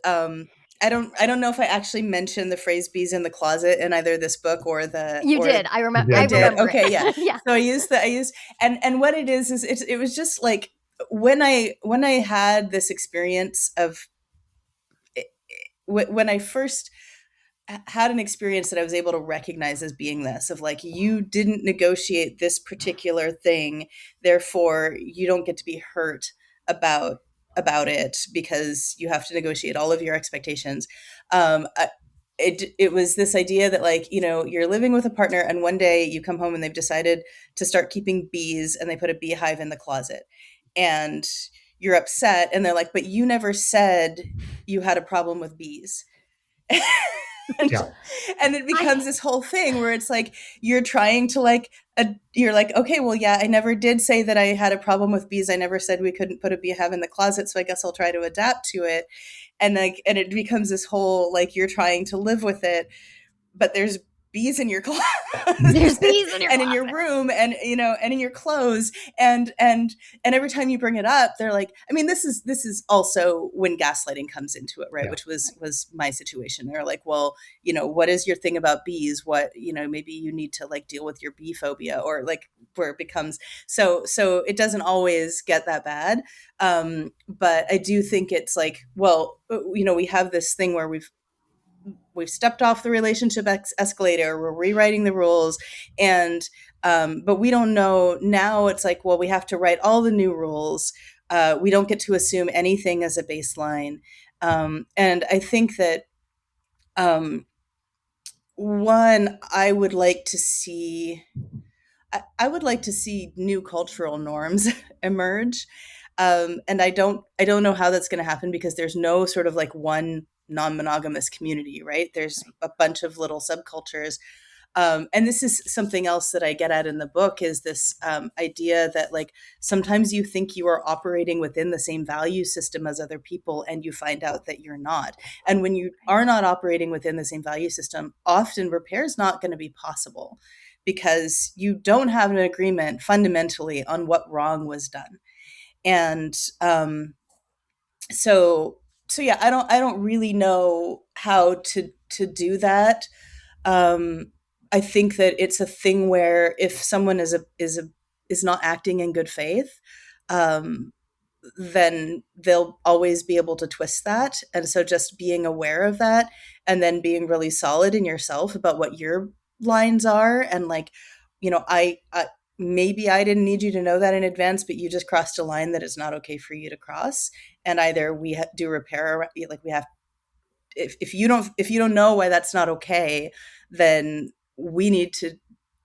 [SPEAKER 1] I don't know if I actually mentioned the phrase "bees in the closet" in either this book or the
[SPEAKER 2] You did. I remember.
[SPEAKER 1] I did.
[SPEAKER 2] Remember
[SPEAKER 1] Okay,
[SPEAKER 2] it.
[SPEAKER 1] yeah.
[SPEAKER 2] Yeah.
[SPEAKER 1] So I used and what it is it was just like when I had this experience of when I first had an experience that I was able to recognize as being this, of like, you didn't negotiate this particular thing, therefore you don't get to be hurt about it because you have to negotiate all of your expectations. It was this idea that, like, you're living with a partner and one day you come home and they've decided to start keeping bees and they put a beehive in the closet, and you're upset and they're like, but you never said you had a problem with bees.
[SPEAKER 3] Yeah.
[SPEAKER 1] And it becomes this whole thing where it's like you're trying to like you're like, okay, well, yeah, I never did say that I had a problem with bees. I never said we couldn't put a beehive in the closet, so I guess I'll try to adapt to it. And it becomes this whole, like, you're trying to live with it, but there's bees in your closet.
[SPEAKER 2] There's bees in your
[SPEAKER 1] and in your room, and and in your clothes, and every time you bring it up, they're like, I mean, this is also when gaslighting comes into it, right?
[SPEAKER 3] Yeah.
[SPEAKER 1] Which was my situation. They're like, well, what is your thing about bees? What, maybe you need to like deal with your bee phobia, or like, where it becomes so it doesn't always get that bad. But I do think it's like, well, we have this thing where we've stepped off the relationship escalator, we're rewriting the rules, and but we don't know now. It's like, well, we have to write all the new rules. We don't get to assume anything as a baseline. And I think that one, I would like to see new cultural norms emerge. And I don't know how that's going to happen, because there's no sort of like one non-monogamous community, right? There's a bunch of little subcultures. And this is something else that I get at in the book, is this idea that, like, sometimes you think you are operating within the same value system as other people, and you find out that you're not. And when you are not operating within the same value system, often repair is not going to be possible, because you don't have an agreement fundamentally on what wrong was done. And so yeah, I don't really know how to do that. I think that it's a thing where if someone is not acting in good faith, then they'll always be able to twist that. And so just being aware of that, and then being really solid in yourself about what your lines are, and like, I maybe I didn't need you to know that in advance, but you just crossed a line that is not okay for you to cross. And either we do repair, like we have, if you don't know why that's not okay, then we need to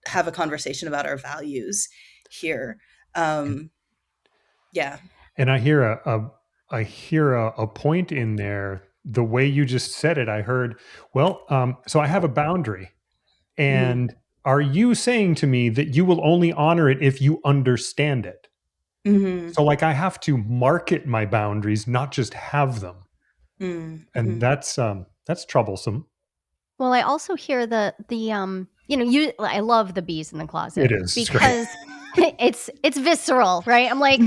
[SPEAKER 1] have a conversation about our values here. Yeah.
[SPEAKER 3] And I hear a point in there. The way you just said it, I heard, well, so I have a boundary, and are you saying to me that you will only honor it if you understand it? So like, I have to market my boundaries, not just have them. And that's troublesome.
[SPEAKER 2] Well, I also hear I love the bees in the closet.
[SPEAKER 3] It is
[SPEAKER 2] because it's visceral, right? I'm like,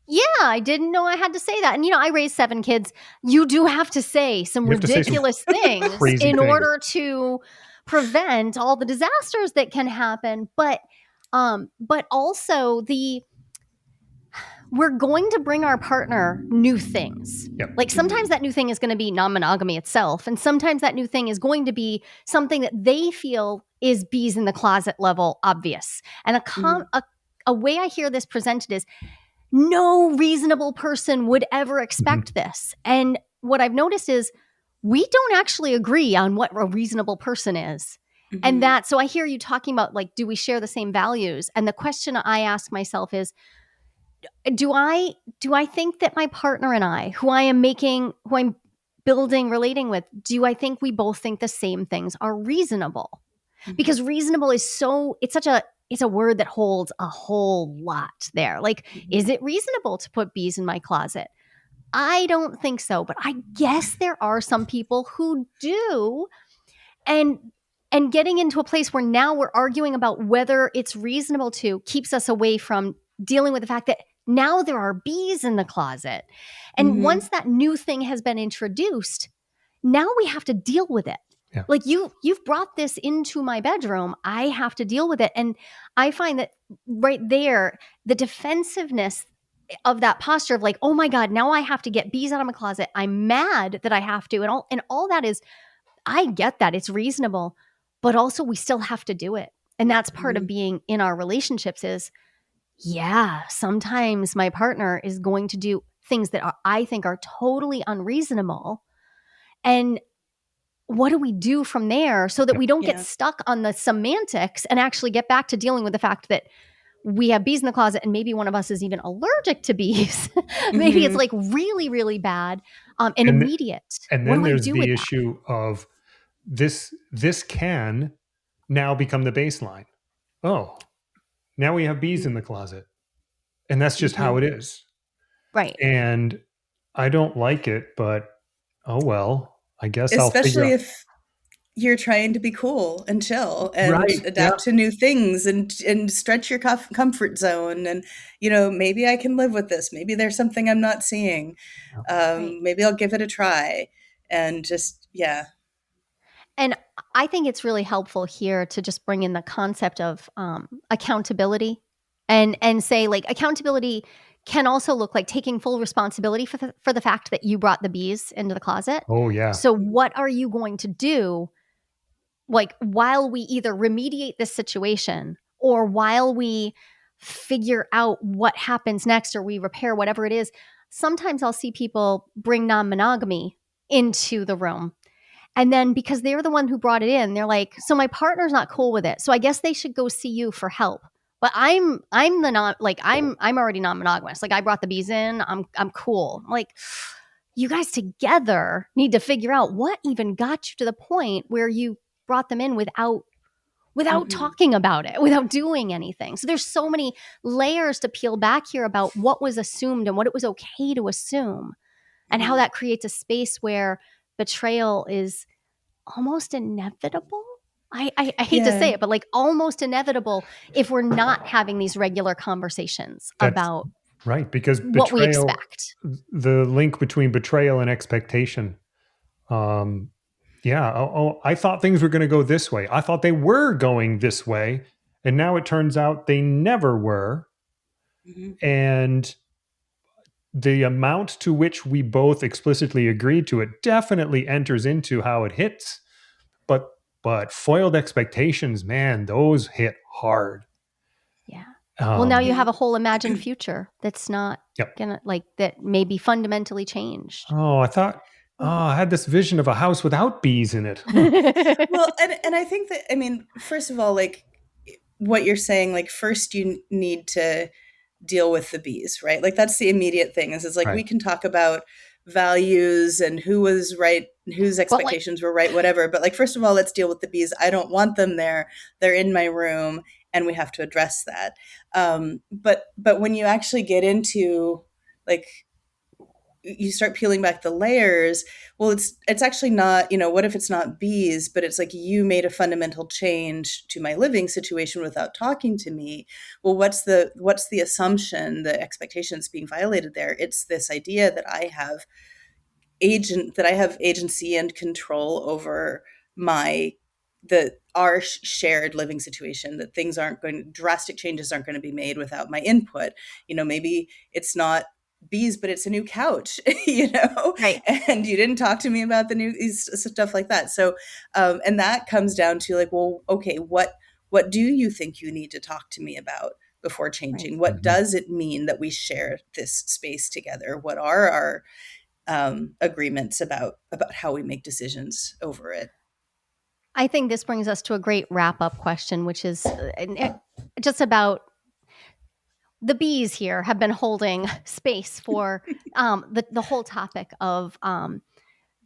[SPEAKER 2] yeah, I didn't know I had to say that. And I raised 7 kids. You do have to say some ridiculous things in order to prevent all the disasters that can happen. But also we're going to bring our partner new things.
[SPEAKER 3] Yep.
[SPEAKER 2] Like, sometimes that new thing is going to be non-monogamy itself. And sometimes that new thing is going to be something that they feel is bees in the closet level obvious. And
[SPEAKER 1] Mhm.
[SPEAKER 2] a way I hear this presented is no reasonable person would ever
[SPEAKER 3] Mhm.
[SPEAKER 2] expect this. And what I've noticed is we don't actually agree on what a reasonable person is. And
[SPEAKER 1] Mhm.
[SPEAKER 2] that, so I hear you talking about like, do we share the same values? And the question I ask myself is, do I think that my partner and I, who I'm building, relating with, do I think we both think the same things are reasonable?
[SPEAKER 1] Mhm.
[SPEAKER 2] Because reasonable is it's a word that holds a whole lot there. Like,
[SPEAKER 1] Mhm.
[SPEAKER 2] is it reasonable to put bees in my closet? I don't think so, but I guess there are some people who do. And getting into a place where now we're arguing about whether it's reasonable to keeps us away from dealing with the fact that now there are bees in the closet. And
[SPEAKER 1] Mhm.
[SPEAKER 2] once that new thing has been introduced, now we have to deal with it.
[SPEAKER 3] Yeah.
[SPEAKER 2] Like you've brought this into my bedroom, I have to deal with it. And I find that right there, the defensiveness of that posture of like, oh my God, now I have to get bees out of my closet. I'm mad that I have to. And all that is, I get that. It's reasonable, but also we still have to do it. And that's part of
[SPEAKER 1] Mhm.
[SPEAKER 2] being in our relationships is, yeah, sometimes my partner is going to do things that I think are totally unreasonable. And what do we do from there so that
[SPEAKER 3] Yeah.
[SPEAKER 2] we don't get
[SPEAKER 1] Yeah.
[SPEAKER 2] stuck on the semantics and actually get back to dealing with the fact that we have bees in the closet and maybe one of us is even allergic to bees. Maybe it's
[SPEAKER 1] Mhm.
[SPEAKER 2] like really, really bad and
[SPEAKER 3] And
[SPEAKER 2] immediate.
[SPEAKER 3] and
[SPEAKER 2] What
[SPEAKER 3] then
[SPEAKER 2] do I
[SPEAKER 3] there's
[SPEAKER 2] do
[SPEAKER 3] the
[SPEAKER 2] with that?
[SPEAKER 3] issue of this can now become the baseline. Oh, now we have bees in the closet. And that's just how
[SPEAKER 1] Mhm.
[SPEAKER 3] it is.
[SPEAKER 2] Right.
[SPEAKER 3] And I don't like it, but oh well, I guess I'll figure
[SPEAKER 1] Especially
[SPEAKER 3] out.
[SPEAKER 1] if you're trying to be cool and chill and
[SPEAKER 3] Right. Yeah.
[SPEAKER 1] adapt to new things and stretch your comfort zone and maybe I can live with this, maybe there's something I'm not seeing,
[SPEAKER 2] Right.
[SPEAKER 1] maybe I'll give it a try, and just yeah.
[SPEAKER 2] And I think it's really helpful here to just bring in the concept of accountability and say like accountability can also look like taking full responsibility for the fact that you brought the bees into the closet.
[SPEAKER 3] Oh yeah.
[SPEAKER 2] So what are you going to do like while we either remediate this situation or while we figure out what happens next or we repair whatever it is? Sometimes I'll see people bring non-monogamy into the room and then because they're the one who brought it in, they're like, so my partner's not cool with it. So I guess they should go see you for help. But I'm the not like I'm already non-monogamous. Like I brought the bees in. I'm cool. I'm like, you guys together need to figure out what even got you to the point where you brought them in without
[SPEAKER 1] Hmm.
[SPEAKER 2] talking about it, without doing anything. So there's so many layers to peel back here about what was assumed and what it was okay to assume and how
[SPEAKER 1] Hmm.
[SPEAKER 2] that creates a space where betrayal is almost inevitable. I hate to say
[SPEAKER 1] Yeah.
[SPEAKER 2] it, but like almost inevitable if we're not having these regular conversations
[SPEAKER 3] That's
[SPEAKER 2] about
[SPEAKER 3] right. Because
[SPEAKER 2] what we
[SPEAKER 3] betrayal,
[SPEAKER 2] expect.
[SPEAKER 3] the link between betrayal and expectation. Um, yeah. Oh, I thought things were going to go this way. I thought they were going this way. And now it turns out they never were.
[SPEAKER 1] Hmm.
[SPEAKER 3] And the amount to which we both explicitly agreed to it definitely enters into how it hits. But foiled expectations, man, those hit hard.
[SPEAKER 2] Yeah. Well, now you
[SPEAKER 3] Um,
[SPEAKER 2] have a whole imagined future that's not
[SPEAKER 3] yep.
[SPEAKER 2] gonna like that may be fundamentally changed.
[SPEAKER 3] Oh, I thought, oh, I had this vision of a house without bees in it. Huh.
[SPEAKER 1] Well, and I think that, I mean, first of all, like what you're saying, like first you need to deal with the bees, right? Like that's the immediate thing. Is it's like we
[SPEAKER 3] Right.
[SPEAKER 1] can talk about values and who was right, whose
[SPEAKER 2] But like,
[SPEAKER 1] expectations were right, whatever. But like first of all, let's deal with the bees. I don't want them there. They're in my room, and we have to address that. But when you actually get into like you start peeling back the layers, well it's actually not, what if it's not bees, but it's like you made a fundamental change to my living situation without talking to me. Well, what's the assumption, the expectations being violated there? It's this idea that I have agency and control over my the our shared living situation, that things aren't going drastic changes aren't going to be made without my input. Maybe it's not bees, but it's a new couch, you know,
[SPEAKER 2] Right.
[SPEAKER 1] and you didn't talk to me about the new stuff like that. So, and that comes down to like, well, okay, what do you think you need to talk to me about before
[SPEAKER 2] Right.
[SPEAKER 1] changing? What does it mean that we share this space together? What are our agreements about how we make decisions over it?
[SPEAKER 2] I think this brings us to a great wrap up question, which is just about the bees here have been holding space for the whole topic of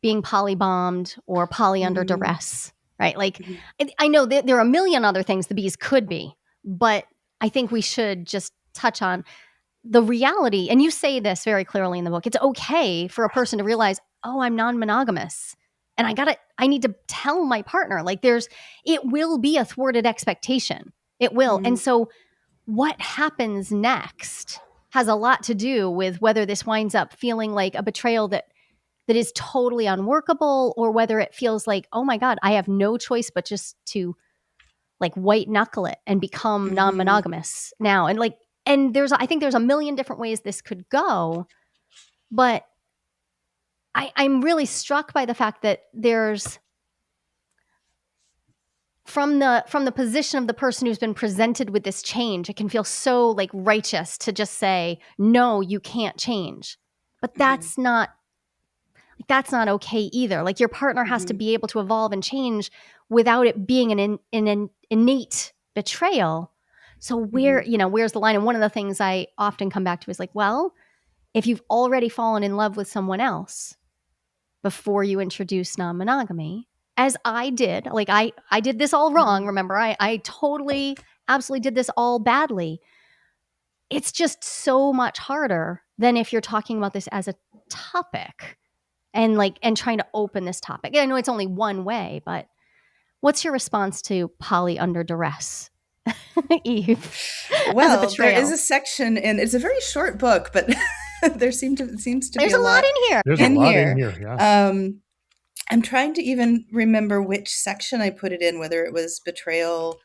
[SPEAKER 2] being polybombed or poly under
[SPEAKER 1] Mm-hmm.
[SPEAKER 2] duress, right? Like,
[SPEAKER 1] Mm-hmm.
[SPEAKER 2] I know that there are a million other things the bees could be, but I think we should just touch on the reality. And you say this very clearly in the book. It's okay for a person to realize, oh, I'm non-monogamous. And I need to tell my partner, like, it will be a thwarted expectation. It will.
[SPEAKER 1] Mm-hmm.
[SPEAKER 2] And so what happens next has a lot to do with whether this winds up feeling like a betrayal that is totally unworkable, or whether it feels like, oh my God, I have no choice but just to like white knuckle it and become
[SPEAKER 1] Mm-hmm.
[SPEAKER 2] non-monogamous now. And like, I think there's a million different ways this could go, but I'm really struck by the fact that there's from the position of the person who's been presented with this change, it can feel so like righteous to just say, no, you can't change. But
[SPEAKER 1] Mm-hmm.
[SPEAKER 2] that's not okay either. Like, your partner has to
[SPEAKER 1] Mm-hmm.
[SPEAKER 2] be able to evolve and change without it being an innate betrayal. So
[SPEAKER 1] Mm-hmm.
[SPEAKER 2] where's the line? And one of the things I often come back to is like, well, if you've already fallen in love with someone else before you introduce non-monogamy, as I did, like I did this all wrong.
[SPEAKER 1] Mm-hmm.
[SPEAKER 2] Remember, I totally, absolutely did this all badly. It's just so much harder than if you're talking about this as a topic and trying to open this topic. I know it's only one way, but what's your response to poly under duress, Eve, as a
[SPEAKER 1] Well, there is
[SPEAKER 2] betrayal?
[SPEAKER 1] a section, and it's a very short book, but seems to be
[SPEAKER 2] There's
[SPEAKER 1] a
[SPEAKER 2] a lot
[SPEAKER 1] lot
[SPEAKER 2] in here.
[SPEAKER 3] There's a
[SPEAKER 1] in
[SPEAKER 3] lot in
[SPEAKER 1] here.
[SPEAKER 3] here. Yeah.
[SPEAKER 1] I'm trying to even remember which section I put it in, whether it was betrayal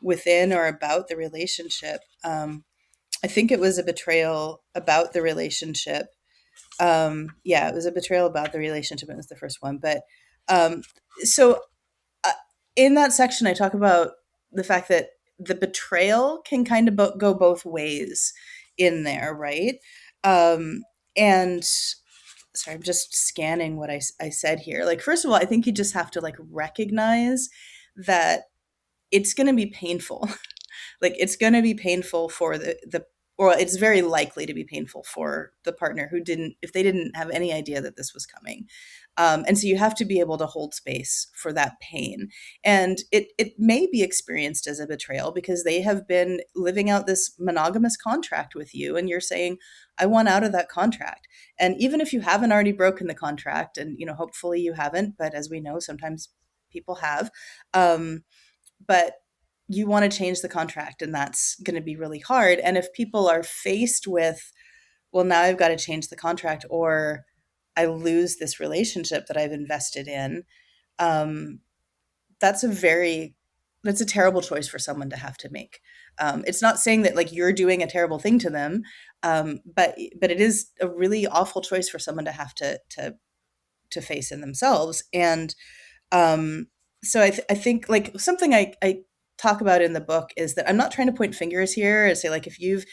[SPEAKER 1] within or about the relationship. I think it was a betrayal about the relationship. Yeah, it was a betrayal about the relationship. It was the first one, but um, so uh, in that section, I talk about the fact that the betrayal can kind of go both ways in there, right? And sorry, I'm just scanning what I said here. Like, first of all, I think you just have to like recognize that it's going to be painful. Like, it's going to be painful for or it's very likely to be painful for the partner if they didn't have any idea that this was coming. And so you have to be able to hold space for that pain. And it may be experienced as a betrayal because they have been living out this monogamous contract with you. And you're saying, I want out of that contract. And even if you haven't already broken the contract, and, hopefully you haven't, but as we know, sometimes people have, but you want to change the contract, and that's going to be really hard. And if people are faced with, well, now I've got to change the contract, or I lose this relationship that I've invested in, um, that's that's a terrible choice for someone to have to make. It's not saying that like you're doing a terrible thing to them, but it is a really awful choice for someone to have to face in themselves. And um, so I think like something I talk about in the book is that I'm not trying to point fingers here and say like if you've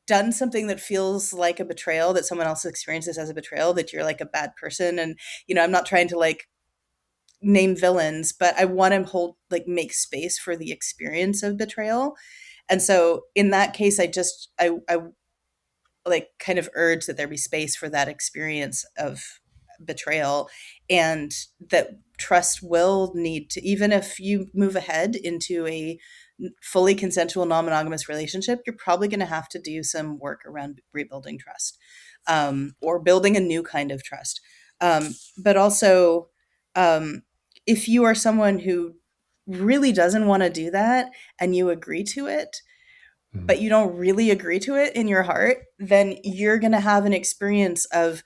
[SPEAKER 1] done something that feels like a betrayal, that someone else experiences as a betrayal, that you're like a bad person. And I'm not trying to like name villains, but I want to make space for the experience of betrayal. And so in that case, I like kind of urge that there be space for that experience of betrayal, and that trust will need to, even if you move ahead into a fully consensual non-monogamous relationship, you're probably going to have to do some work around rebuilding trust, or building a new kind of trust. But also, um, if you are someone who really doesn't want to do that and you agree to it, but you don't really agree to it in your heart, then you're going to have an experience of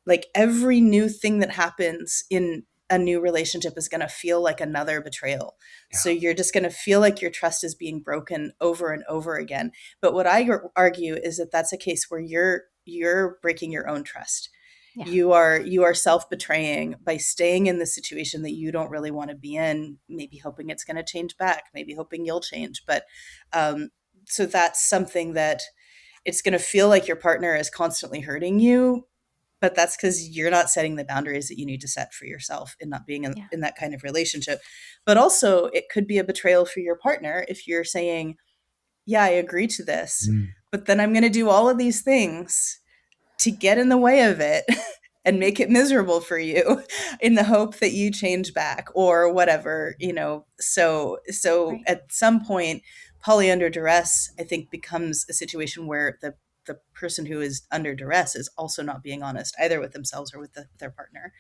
[SPEAKER 1] like every new thing that happens in a new relationship is going to feel like another betrayal.
[SPEAKER 3] Yeah.
[SPEAKER 1] So you're just going to feel like your trust is being broken over and over again. But what I argue is that that's a case where you're breaking your own trust.
[SPEAKER 2] Yeah.
[SPEAKER 1] You are self-betraying by staying in the situation that you don't really want to be in, maybe hoping it's going to change back, maybe hoping you'll change. But so that's something that it's going to feel like your partner is constantly hurting you, but that's because you're not setting the boundaries that you need to set for yourself and not being in that kind of relationship. But also it could be a betrayal for your partner if you're saying, yeah, I agree to this, but then I'm going to do all of these things to get in the way of it and make it miserable for you in the hope that you change back or whatever, So
[SPEAKER 2] Right.
[SPEAKER 1] At some point, poly under duress, I think, becomes a situation where the person who is under duress is also not being honest either with themselves or with their partner.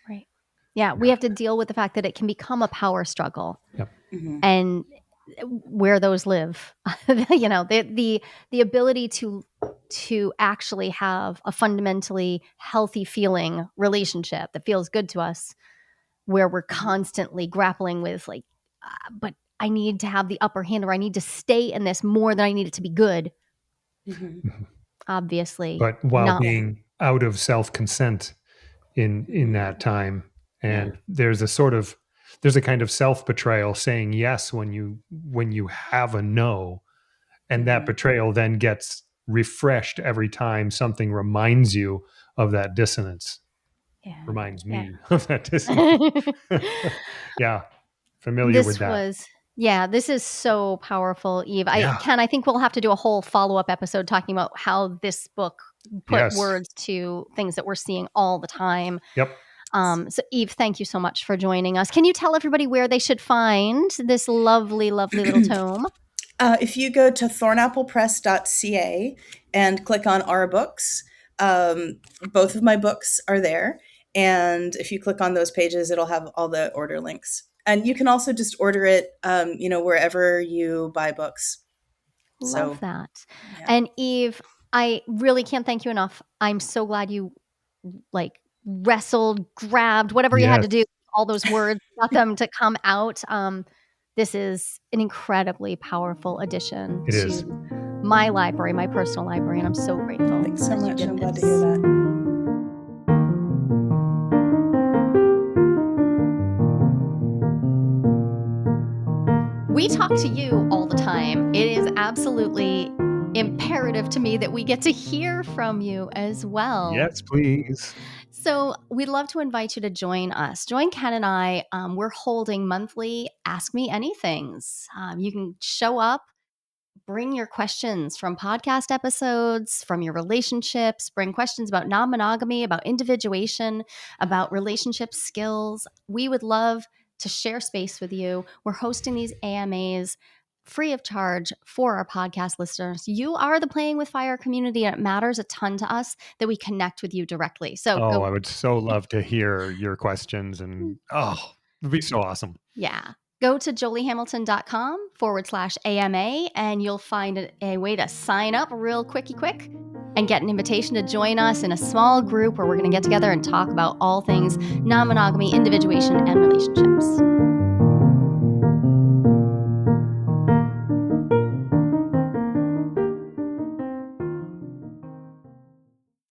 [SPEAKER 2] Right. Yeah. We have to deal with the fact that it can become a power struggle.
[SPEAKER 3] Yep.
[SPEAKER 1] Mm-hmm.
[SPEAKER 2] And where those live, the ability to actually have a fundamentally healthy feeling relationship that feels good to us, where we're constantly grappling with like, but I need to have the upper hand, or I need to stay in this more than I need it to be good.
[SPEAKER 1] Mm-hmm.
[SPEAKER 2] Obviously,
[SPEAKER 3] But while
[SPEAKER 2] not
[SPEAKER 3] being out of self-consent in that time, and there's a kind of self-betrayal saying yes when you have a no, and that betrayal then gets refreshed every time something reminds you of that dissonance. Reminds me of that dissonance. Yeah, familiar with that.
[SPEAKER 2] This is so powerful, Eve.
[SPEAKER 3] Yeah.
[SPEAKER 2] Ken, I think we'll have to do a whole follow-up episode talking about how this book put words to things that we're seeing all the time.
[SPEAKER 3] Yep.
[SPEAKER 2] So Eve, thank you so much for joining us. Can you tell everybody where they should find this lovely, lovely little tome?
[SPEAKER 1] If you go to thornapplepress.ca and click on our books, both of my books are there. And if you click on those pages, it'll have all the order links. And you can also just order it, wherever you buy books.
[SPEAKER 2] Love that. Yeah. And Eve, I really can't thank you enough. I'm so glad you wrestled, grabbed, whatever you had to do, all those words, got them to come out. This is an incredibly powerful addition to my library, my personal library, and I'm so grateful.
[SPEAKER 1] Thanks so much. I'm glad to hear that.
[SPEAKER 2] We talk to you all the time. It is absolutely imperative to me that we get to hear from you as well.
[SPEAKER 3] Yes, please.
[SPEAKER 2] So we'd love to invite you to join us. Join Ken and I. We're holding monthly Ask Me Anythings. You can show up, bring your questions from podcast episodes, from your relationships, bring questions about non-monogamy, about individuation, about relationship skills. We would love to share space with you. We're hosting these AMAs free of charge for our podcast listeners. You are the Playing with Fire community, and it matters a ton to us that we connect with you directly. So
[SPEAKER 3] I would so love to hear your questions, and it'd be so awesome.
[SPEAKER 2] Yeah. Go to joliehamilton.com/AMA and you'll find a way to sign up real quick and get an invitation to join us in a small group where we're going to get together and talk about all things non-monogamy, individuation, and relationships.